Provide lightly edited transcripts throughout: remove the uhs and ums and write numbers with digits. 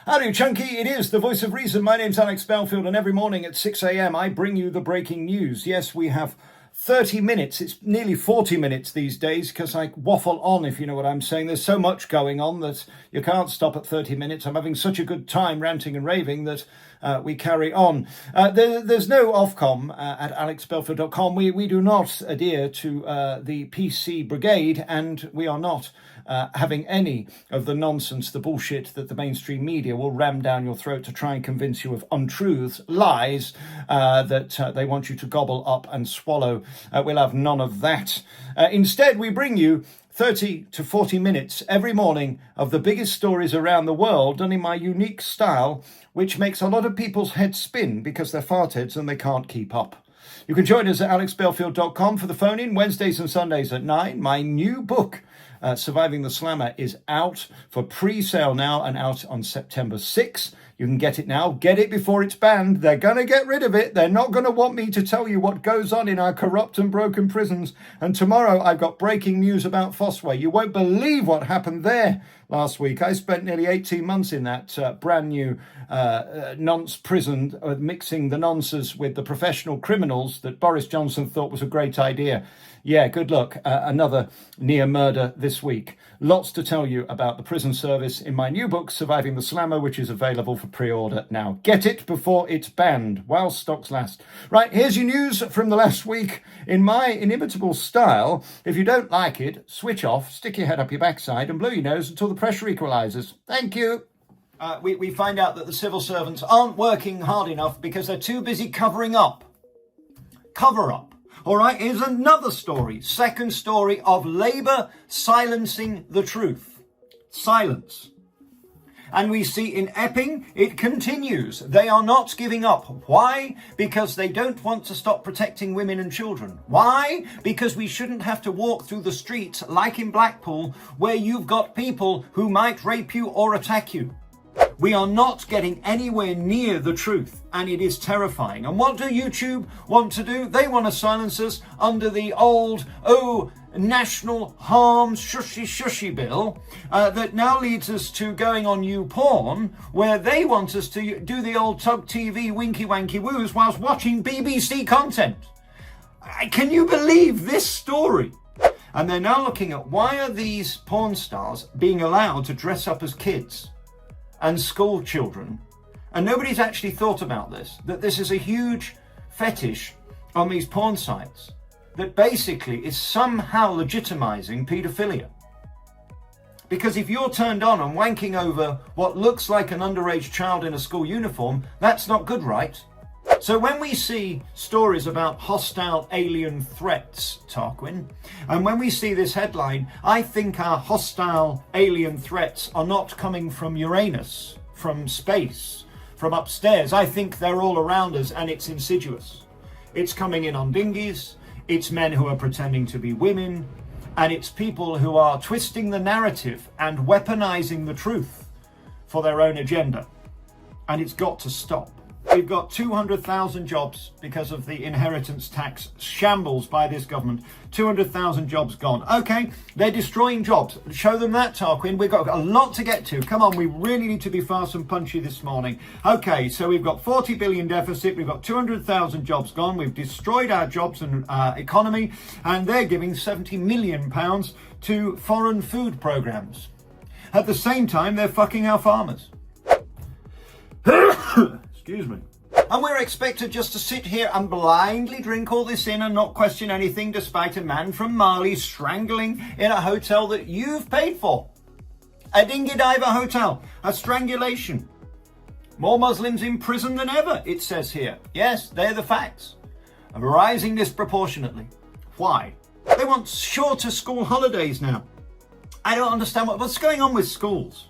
Howdy, Chunky. It is the voice of reason. My name's Alex Belfield, and every morning at 6 a.m. I bring you the breaking news. Yes, we have 30 minutes. It's nearly 40 minutes these days because I waffle on, if you know what I'm saying. There's so much going on that you can't stop at 30 minutes. I'm having such a good time ranting and raving that we carry on. There's no Ofcom at alexbelfield.com. We do not adhere to the PC brigade, and we are not having any of the nonsense, the bullshit that the mainstream media will ram down your throat to try and convince you of untruths, lies that they want you to gobble up and swallow. We'll have none of that. Instead, we bring you 30 to 40 minutes every morning of the biggest stories around the world, done in my unique style, which makes a lot of people's heads spin because they're fartheads and they can't keep up. You can join us at alexbelfield.com for the phone-in Wednesdays and Sundays at 9. My new book, Surviving the Slammer, is out for pre-sale now and out on September 6th. You can get it now. Get it before it's banned. They're going to get rid of it. They're not going to want me to tell you what goes on in our corrupt and broken prisons. And tomorrow I've got breaking news about Fossway. You won't believe what happened there last week. I spent nearly 18 months in that brand new nonce prison, mixing the nonces with the professional criminals that Boris Johnson thought was a great idea. Yeah, good luck. Another near murder this week. Lots to tell you about the prison service in my new book, Surviving the Slammer, which is available for pre-order now. Get it before it's banned, while stocks last. Right, here's your news from the last week in my inimitable style. If you don't like it, switch off, stick your head up your backside and blow your nose until the pressure equalises. Thank you. We find out that the civil servants aren't working hard enough because they're too busy covering up. Cover up. All right, here's another story. Second story of Labour silencing the truth. Silence. And we see in Epping, it continues. They are not giving up. Why? Because they don't want to stop protecting women and children. Why? Because we shouldn't have to walk through the streets like in Blackpool, where you've got people who might rape you or attack you. We are not getting anywhere near the truth, and it is terrifying. And what do YouTube want to do? They want to silence us under the old, national harms shushy bill that now leads us to going on YouPorn, where they want us to do the old Tug TV winky wanky woos whilst watching BBC content. Can you believe this story? And they're now looking at why are these porn stars being allowed to dress up as kids and school children, and nobody's actually thought about this, that this is a huge fetish on these porn sites that basically is somehow legitimizing paedophilia. Because if you're turned on and wanking over what looks like an underage child in a school uniform, that's not good, right? So when we see stories about hostile alien threats, Tarquin, and when we see this headline, I think our hostile alien threats are not coming from Uranus, from space, from upstairs. I think they're all around us and it's insidious. It's coming in on dinghies, it's men who are pretending to be women, and it's people who are twisting the narrative and weaponizing the truth for their own agenda. And it's got to stop. We've got 200,000 jobs because of the inheritance tax shambles by this government. 200,000 jobs gone. Okay, they're destroying jobs. Show them that, Tarquin. We've got a lot to get to. Come on, we really need to be fast and punchy this morning. Okay, so we've got 40 billion deficit. We've got 200,000 jobs gone. We've destroyed our jobs and economy, and they're giving £70 million to foreign food programs. At the same time, they're fucking our farmers. Excuse me. And we're expected just to sit here and blindly drink all this in and not question anything, despite a man from Mali strangling in a hotel that you've paid for. A dinghy diver hotel. A strangulation. More Muslims in prison than ever, it says here. Yes, they're the facts. And rising disproportionately. Why? They want shorter school holidays now. I don't understand what's going on with schools.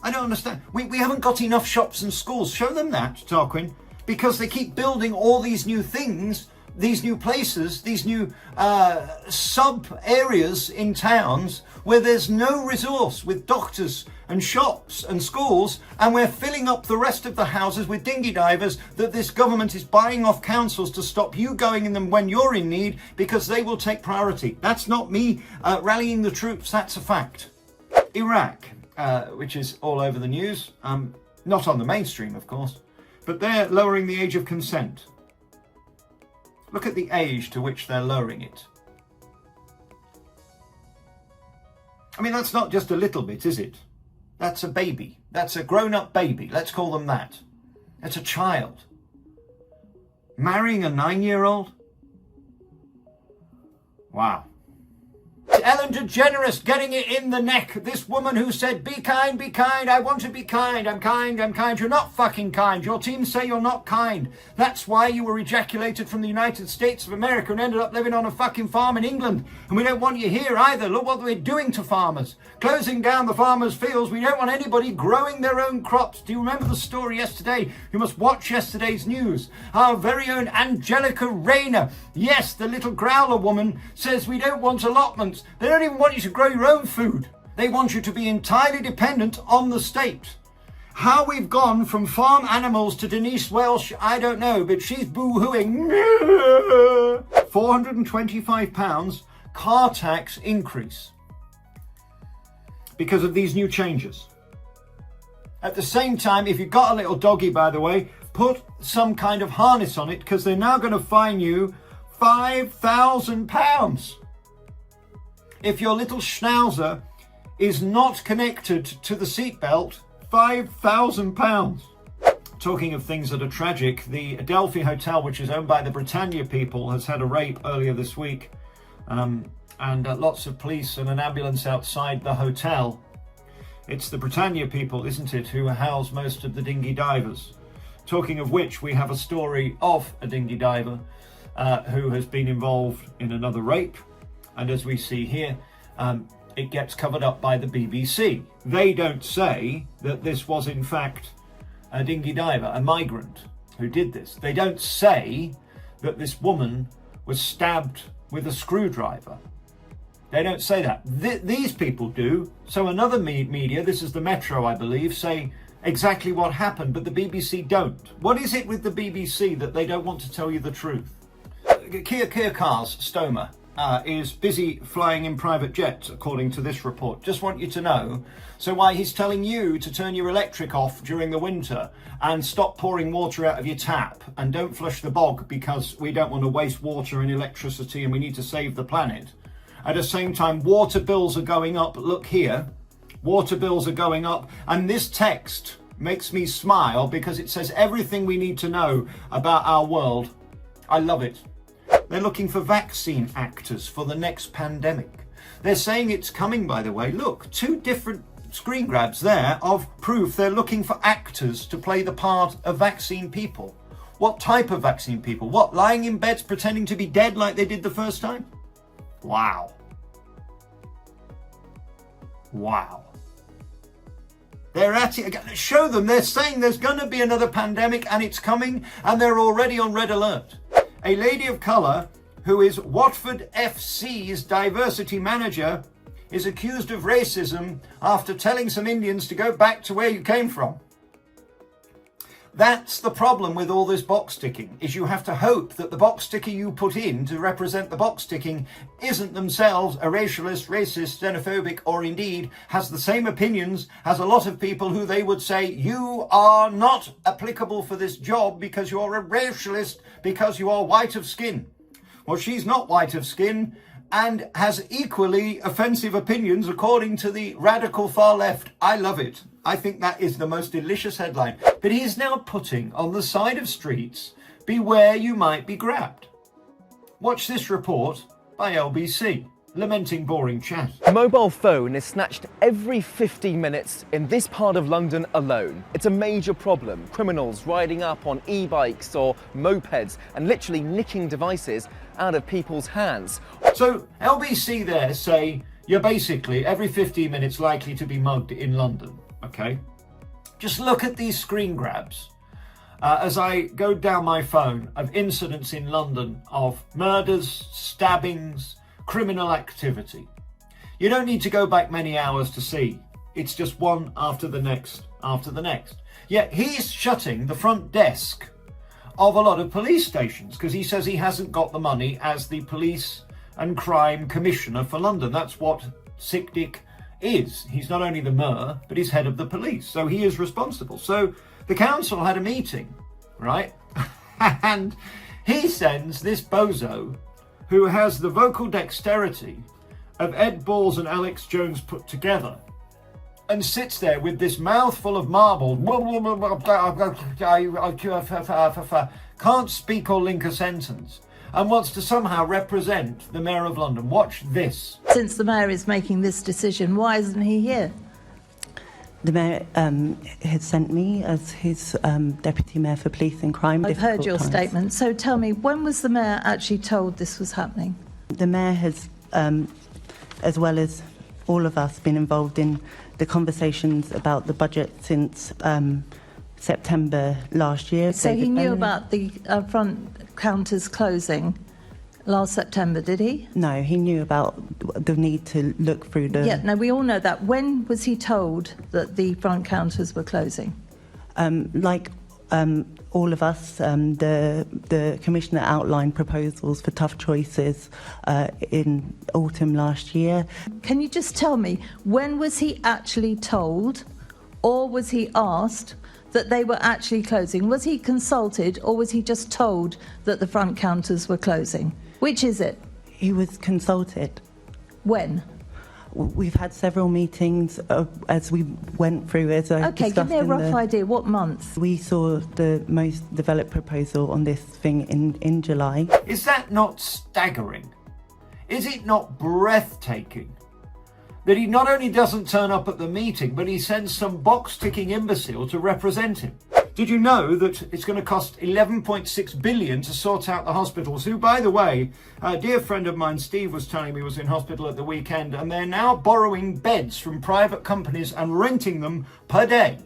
I don't understand. We haven't got enough shops and schools. Show them that, Tarquin, because they keep building all these new things, these new places, these new sub-areas in towns where there's no resource with doctors and shops and schools, and we're filling up the rest of the houses with dinghy divers that this government is buying off councils to stop you going in them when you're in need because they will take priority. That's not me rallying the troops, that's a fact. Iraq. which is all over the news. Not on the mainstream, of course, but they're lowering the age of consent. Look at the age to which they're lowering it. I mean, that's not just a little bit, is it? That's a baby. That's a grown-up baby. Let's call them that. It's a child. Marrying a 9-year-old? Wow. Ellen DeGeneres getting it in the neck. This woman who said, be kind, I want to be kind, I'm kind. You're not fucking kind. Your team say you're not kind. That's why you were ejaculated from the United States of America and ended up living on a fucking farm in England. And we don't want you here either. Look what we're doing to farmers. Closing down the farmers' fields. We don't want anybody growing their own crops. Do you remember the story yesterday? You must watch yesterday's news. Our very own Angelica Rayner, yes, the little growler woman, says we don't want allotments. They don't even want you to grow your own food. They want you to be entirely dependent on the state. How we've gone from farm animals to Denise Welsh, I don't know, but she's boo-hooing. £425 car tax increase because of these new changes. At the same time, if you've got a little doggy, by the way, put some kind of harness on it because they're now going to fine you £5,000. If your little schnauzer is not connected to the seatbelt, £5,000. Talking of things that are tragic, the Adelphi Hotel, which is owned by the Britannia people, has had a rape earlier this week. And lots of police and an ambulance outside the hotel. It's the Britannia people, isn't it, who house most of the dinghy divers. Talking of which, we have a story of a dinghy diver who has been involved in another rape. And as we see here, it gets covered up by the BBC. They don't say that this was in fact a dinghy diver, a migrant, who did this. They don't say that this woman was stabbed with a screwdriver. They don't say that. These people do. So another media, this is the Metro, I believe, say exactly what happened, but the BBC don't. What is it with the BBC that they don't want to tell you the truth? Keir Carr's Stoma is busy flying in private jets, according to this report. Just want you to know. So why he's telling you to turn your electric off during the winter and stop pouring water out of your tap and don't flush the bog because we don't want to waste water and electricity and we need to save the planet. At the same time, water bills are going up. Look here. Water bills are going up. And this text makes me smile because it says everything we need to know about our world. I love it. They're looking for vaccine actors for the next pandemic. They're saying it's coming, by the way. Look, 2 different screen grabs there of proof they're looking for actors to play the part of vaccine people. What type of vaccine people? What, lying in beds pretending to be dead like they did the first time? Wow. Wow. They're at it again. Show them. They're saying there's going to be another pandemic and it's coming and they're already on red alert. A lady of colour who is Watford FC's diversity manager is accused of racism after telling some Indians to go back to where you came from. That's the problem with all this box ticking, is you have to hope that the box ticker you put in to represent the box ticking isn't themselves a racialist, racist, xenophobic, or indeed has the same opinions as a lot of people who they would say, you are not applicable for this job because you're a racialist, because you are white of skin. Well, she's not white of skin and has equally offensive opinions according to the radical far left. I love it. I think that is the most delicious headline. But he is now putting on the side of streets, beware you might be grabbed. Watch this report by LBC. Lamenting boring chat. A mobile phone is snatched every 15 minutes in this part of London alone. It's a major problem. Criminals riding up on e-bikes or mopeds and literally nicking devices out of people's hands. So LBC there say you're basically every 15 minutes likely to be mugged in London. Okay, just look at these screen grabs as I go down my phone of incidents in London of murders, stabbings, criminal activity. You don't need to go back many hours to see. It's just one after the next, after the next. Yet he's shutting the front desk of a lot of police stations because he says he hasn't got the money as the police and crime commissioner for London. That's what Sadik he's not only the mayor, but he's head of the police. So he is responsible. So the council had a meeting, right? And he sends this bozo who has the vocal dexterity of Ed Balls and Alex Jones put together, and sits there with this mouthful of marble, can't speak or link a sentence, and wants to somehow represent the Mayor of London. Watch this. Since the Mayor is making this decision, why isn't he here? The Mayor has sent me as his Deputy Mayor for Police and Crime. I've heard your statement. So tell me, when was the Mayor actually told this was happening? The Mayor has, as well as all of us, been involved in the conversations about the budget since September last year. So he knew about the front counters closing last September, did he? No, he knew about the need to look through the... Yeah, no, we all know that. When was he told that the front counters were closing? Like all of us, the Commissioner outlined proposals for tough choices in autumn last year. Can you just tell me, when was he actually told, or was he asked, that they were actually closing? Was he consulted, or was he just told that the front counters were closing? Which is it? He was consulted. When? We've had several meetings as we went through. Okay, give me a rough idea. What month? We saw the most developed proposal on this thing in July. Is that not staggering? Is it not breathtaking that he not only doesn't turn up at the meeting, but he sends some box-ticking imbecile to represent him? Did you know that it's going to cost 11.6 billion to sort out the hospitals, who, by the way, a dear friend of mine, Steve, was telling me was in hospital at the weekend, and they're now borrowing beds from private companies and renting them per day.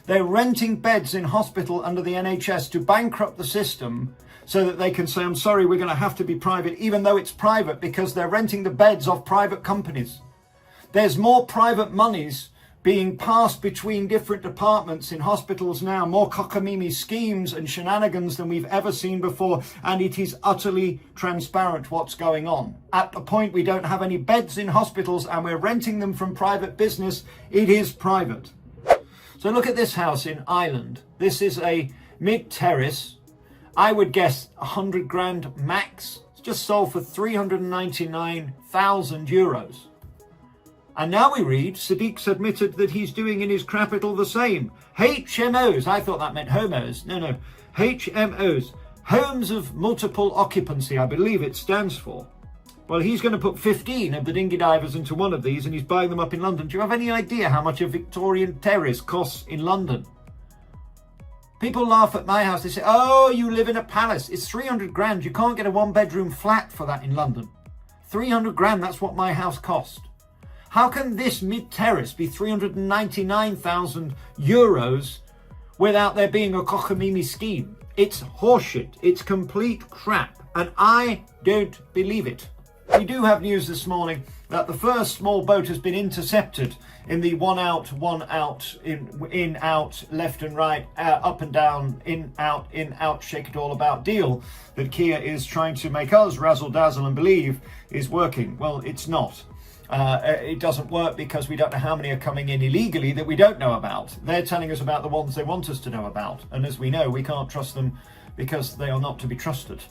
They're renting beds in hospital under the NHS to bankrupt the system so that they can say, I'm sorry, we're going to have to be private, even though it's private, because they're renting the beds off private companies. There's more private monies being passed between different departments in hospitals now, more cockamamie schemes and shenanigans than we've ever seen before, and it is utterly transparent what's going on. At the point we don't have any beds in hospitals and we're renting them from private business, it is private. So look at this house in Ireland. This is a mid-terrace. I would guess 100 grand max. It's just sold for 399,000 euros. And now we read, Sadik's admitted that he's doing in his capital the same. HMOs, I thought that meant homos. No, HMOs, homes of multiple occupancy, I believe it stands for. Well, he's going to put 15 of the dinghy divers into one of these and he's buying them up in London. Do you have any idea how much a Victorian terrace costs in London? People laugh at my house. They say, oh, you live in a palace. It's 300 grand. You can't get a one-bedroom flat for that in London. 300 grand, that's what my house cost. How can this mid-terrace be 399,000 euros without there being a cockamamie scheme? It's horseshit. It's complete crap. And I don't believe it. We do have news this morning that the first small boat has been intercepted in the one out, in, out, left and right, up and down, in, out, shake it all about deal that Kia is trying to make us razzle dazzle and believe is working. Well, it's not. It doesn't work because we don't know how many are coming in illegally that we don't know about. They're telling us about the ones they want us to know about. And as we know, we can't trust them because they are not to be trusted.